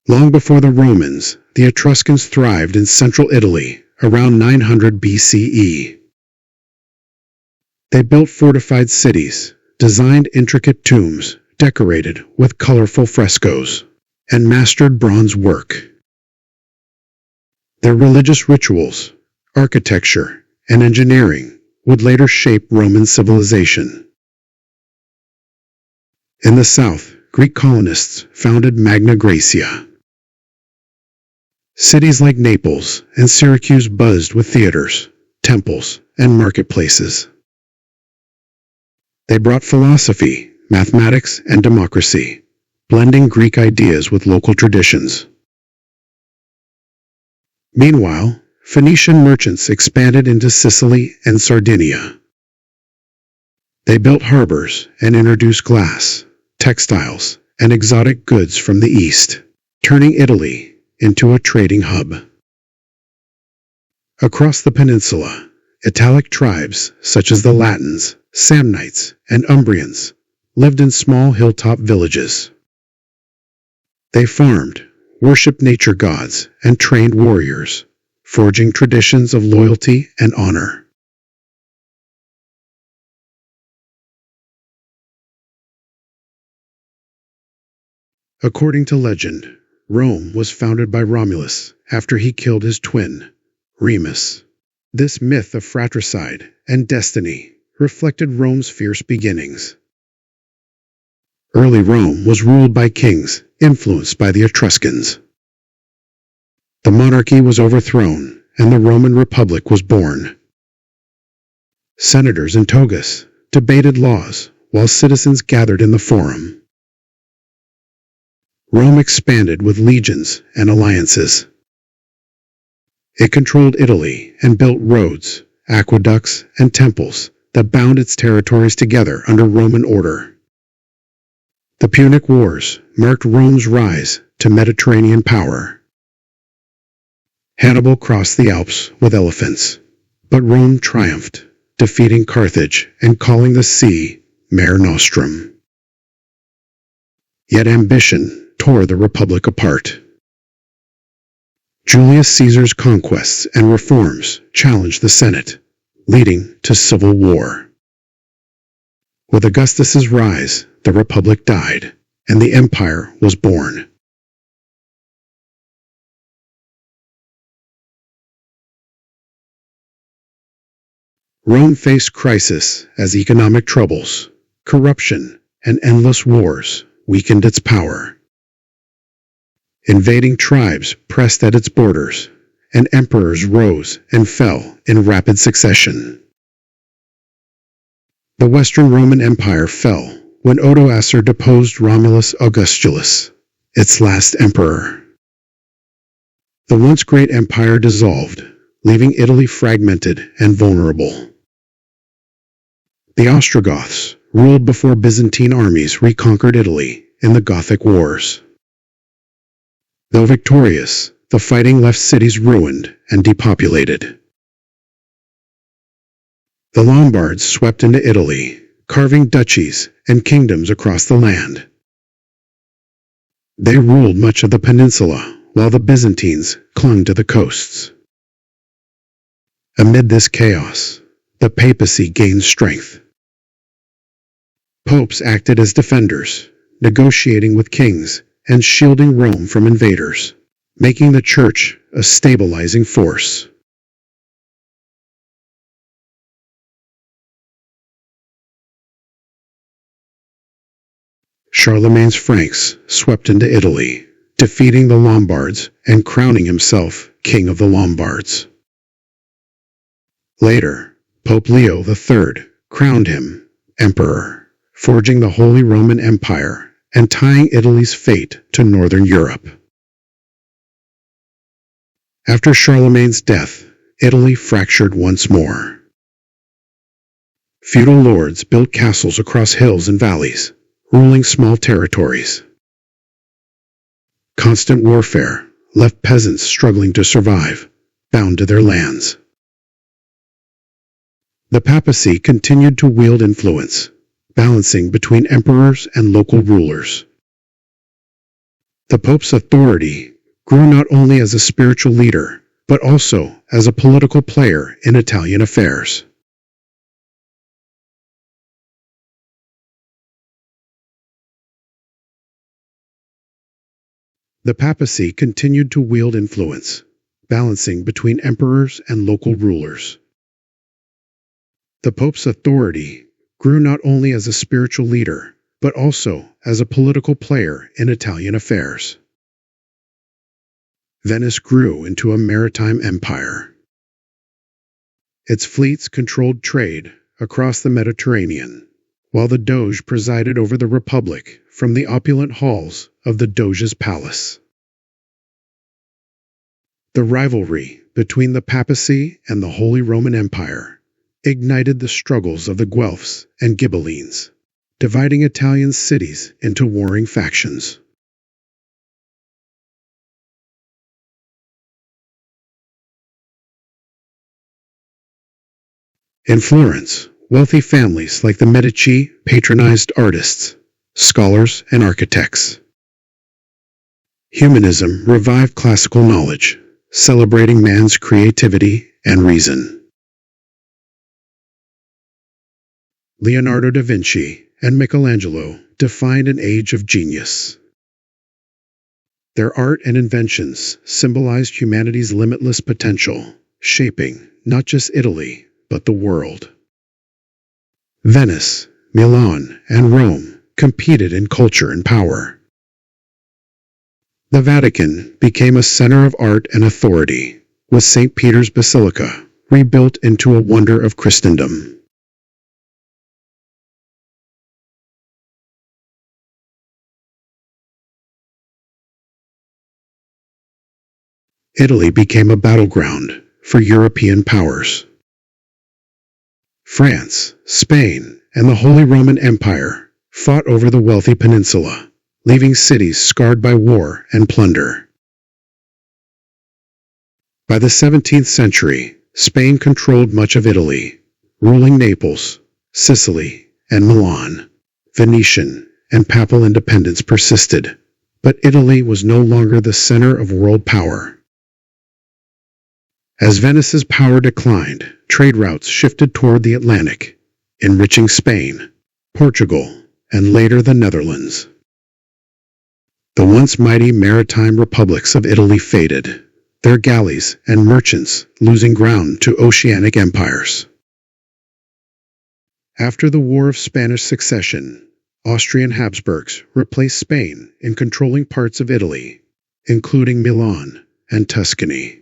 Long before the Romans, the Etruscans thrived in central Italy around 900 BCE. They built fortified cities, designed intricate tombs decorated with colorful frescoes, and mastered bronze work. Their religious rituals, architecture, and engineering would later shape Roman civilization. In the south, Greek colonists founded Magna Graecia. Cities like Naples and Syracuse buzzed with theaters, temples, and marketplaces. They brought philosophy, mathematics, and democracy, blending Greek ideas with local traditions. Meanwhile, Phoenician merchants expanded into Sicily and Sardinia. They built harbors and introduced glass, textiles, and exotic goods from the east, turning Italy into a trading hub. Across the peninsula, Italic tribes such as the Latins, Samnites, and Umbrians lived in small hilltop villages. They farmed, worshipped nature gods, and trained warriors, forging traditions of loyalty and honor. According to legend, Rome was founded by Romulus after he killed his twin, Remus. This myth of fratricide and destiny reflected Rome's fierce beginnings. Early Rome was ruled by kings influenced by the Etruscans. The monarchy was overthrown and the Roman Republic was born. Senators in togas debated laws while citizens gathered in the Forum. Rome expanded with legions and alliances. It controlled Italy and built roads, aqueducts, and temples that bound its territories together under Roman order. The Punic Wars marked Rome's rise to Mediterranean power. Hannibal crossed the Alps with elephants, but Rome triumphed, defeating Carthage and calling the sea Mare Nostrum. Yet ambition tore the Republic apart. Julius Caesar's conquests and reforms challenged the Senate, leading to civil war. With Augustus's rise, the Republic died, and the Empire was born. Rome faced crisis as economic troubles, corruption, and endless wars weakened its power. Invading tribes pressed at its borders, and emperors rose and fell in rapid succession. The Western Roman Empire fell when Odoacer deposed Romulus Augustulus, its last emperor. The once great empire dissolved, leaving Italy fragmented and vulnerable. The Ostrogoths ruled before Byzantine armies reconquered Italy in the Gothic Wars. Though victorious, the fighting left cities ruined and depopulated. The Lombards swept into Italy, carving duchies and kingdoms across the land. They ruled much of the peninsula, while the Byzantines clung to the coasts. Amid this chaos, the papacy gained strength. Popes acted as defenders, negotiating with kings and shielding Rome from invaders, making the Church a stabilizing force. Charlemagne's Franks swept into Italy, defeating the Lombards and crowning himself King of the Lombards. Later, Pope Leo III crowned him Emperor, forging the Holy Roman Empire and tying Italy's fate to northern Europe. After Charlemagne's death, Italy fractured once more. Feudal lords built castles across hills and valleys, ruling small territories. Constant warfare left peasants struggling to survive, bound to their lands. The papacy continued to wield influence, balancing between emperors and local rulers. The Pope's authority grew not only as a spiritual leader, but also as a political player in Italian affairs. The papacy continued to wield influence, balancing between emperors and local rulers. The Pope's authority grew not only as a spiritual leader, but also as a political player in Italian affairs. Venice grew into a maritime empire. Its fleets controlled trade across the Mediterranean, while the Doge presided over the Republic from the opulent halls of the Doge's palace. The rivalry between the papacy and the Holy Roman Empire ignited the struggles of the Guelphs and Ghibellines, dividing Italian cities into warring factions. In Florence, wealthy families like the Medici patronized artists, scholars, and architects. Humanism revived classical knowledge, celebrating man's creativity and reason. Leonardo da Vinci and Michelangelo defined an age of genius. Their art and inventions symbolized humanity's limitless potential, shaping not just Italy, but the world. Venice, Milan, and Rome competed in culture and power. The Vatican became a center of art and authority, with St. Peter's Basilica rebuilt into a wonder of Christendom. Italy became a battleground for European powers. France, Spain, and the Holy Roman Empire fought over the wealthy peninsula, leaving cities scarred by war and plunder. By the 17th century, Spain controlled much of Italy, ruling Naples, Sicily, and Milan. Venetian and papal independence persisted, but Italy was no longer the center of world power. As Venice's power declined, trade routes shifted toward the Atlantic, enriching Spain, Portugal, and later the Netherlands. The once mighty maritime republics of Italy faded, their galleys and merchants losing ground to oceanic empires. After the War of Spanish Succession, Austrian Habsburgs replaced Spain in controlling parts of Italy, including Milan and Tuscany.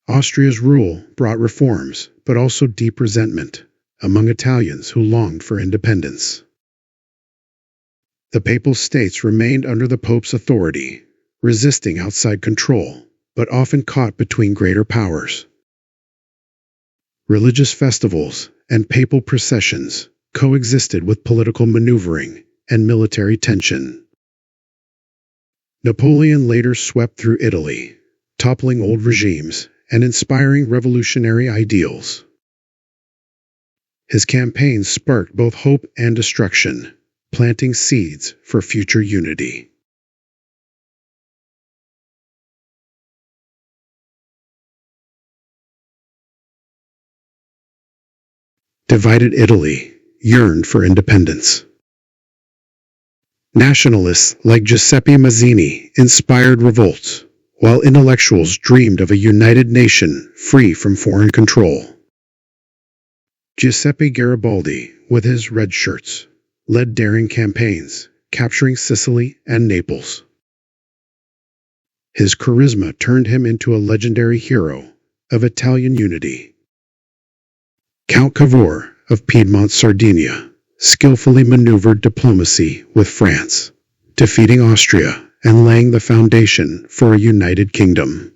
Austria's rule brought reforms, but also deep resentment among Italians who longed for independence. The Papal States remained under the Pope's authority, resisting outside control, but often caught between greater powers. Religious festivals and papal processions coexisted with political maneuvering and military tension. Napoleon later swept through Italy, toppling old regimes and inspiring revolutionary ideals. His campaigns sparked both hope and destruction, planting seeds for future unity. Divided Italy yearned for independence. Nationalists like Giuseppe Mazzini inspired revolts, while intellectuals dreamed of a united nation free from foreign control. Giuseppe Garibaldi, with his red shirts, led daring campaigns, capturing Sicily and Naples. His charisma turned him into a legendary hero of Italian unity. Count Cavour of Piedmont, Sardinia, skillfully maneuvered diplomacy with France, defeating Austria and laying the foundation for a united kingdom.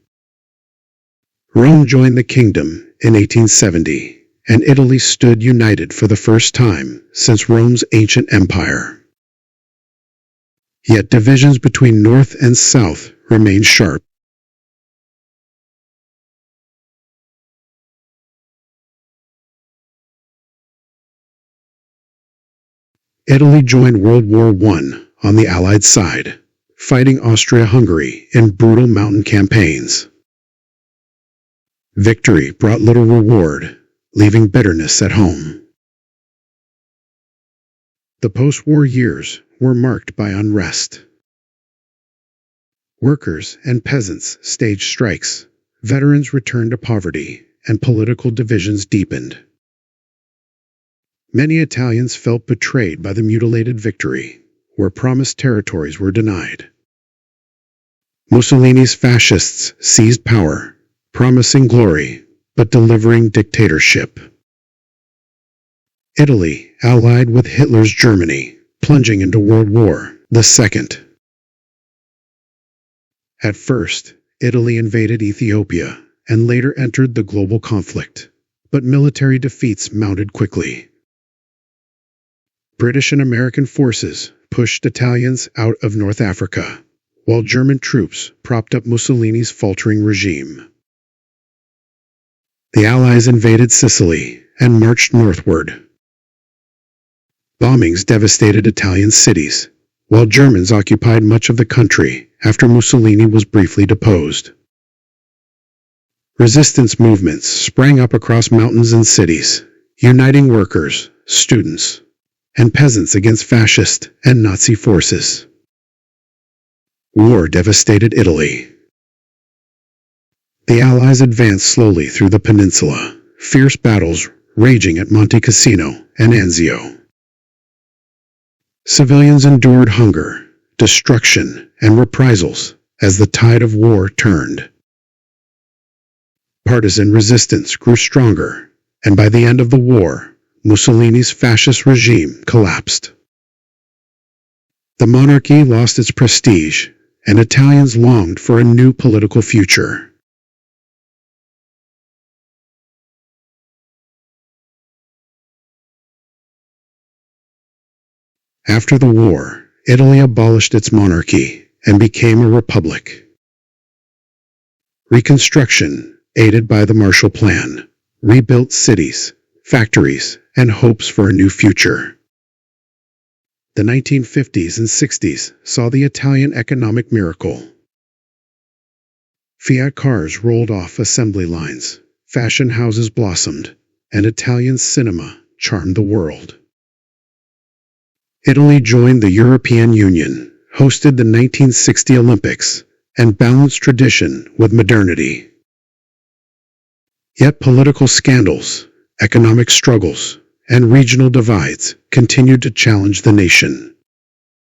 Rome joined the kingdom in 1870, and Italy stood united for the first time since Rome's ancient empire. Yet divisions between North and South remained sharp. Italy joined World War I on the Allied side, fighting Austria-Hungary in brutal mountain campaigns. Victory brought little reward, leaving bitterness at home. The post-war years were marked by unrest. Workers and peasants staged strikes, veterans returned to poverty, and political divisions deepened. Many Italians felt betrayed by the mutilated victory, where promised territories were denied. Mussolini's fascists seized power, promising glory, but delivering dictatorship. Italy allied with Hitler's Germany, plunging into World War II. At first, Italy invaded Ethiopia and later entered the global conflict, but military defeats mounted quickly. British and American forces pushed Italians out of North Africa, while German troops propped up Mussolini's faltering regime. The Allies invaded Sicily and marched northward. Bombings devastated Italian cities, while Germans occupied much of the country after Mussolini was briefly deposed. Resistance movements sprang up across mountains and cities, uniting workers, students, and peasants against fascist and Nazi forces. War devastated Italy. The Allies advanced slowly through the peninsula, fierce battles raging at Monte Cassino and Anzio. Civilians endured hunger, destruction, and reprisals as the tide of war turned. Partisan resistance grew stronger, and by the end of the war, Mussolini's fascist regime collapsed. The monarchy lost its prestige, and Italians longed for a new political future. After the war, Italy abolished its monarchy and became a republic. Reconstruction, aided by the Marshall Plan, rebuilt cities, factories, and hopes for a new future. The 1950s and 60s saw the Italian economic miracle. Fiat cars rolled off assembly lines, fashion houses blossomed, and Italian cinema charmed the world. Italy joined the European Union, hosted the 1960 Olympics, and balanced tradition with modernity. Yet political scandals, economic struggles, and regional divides continued to challenge the nation.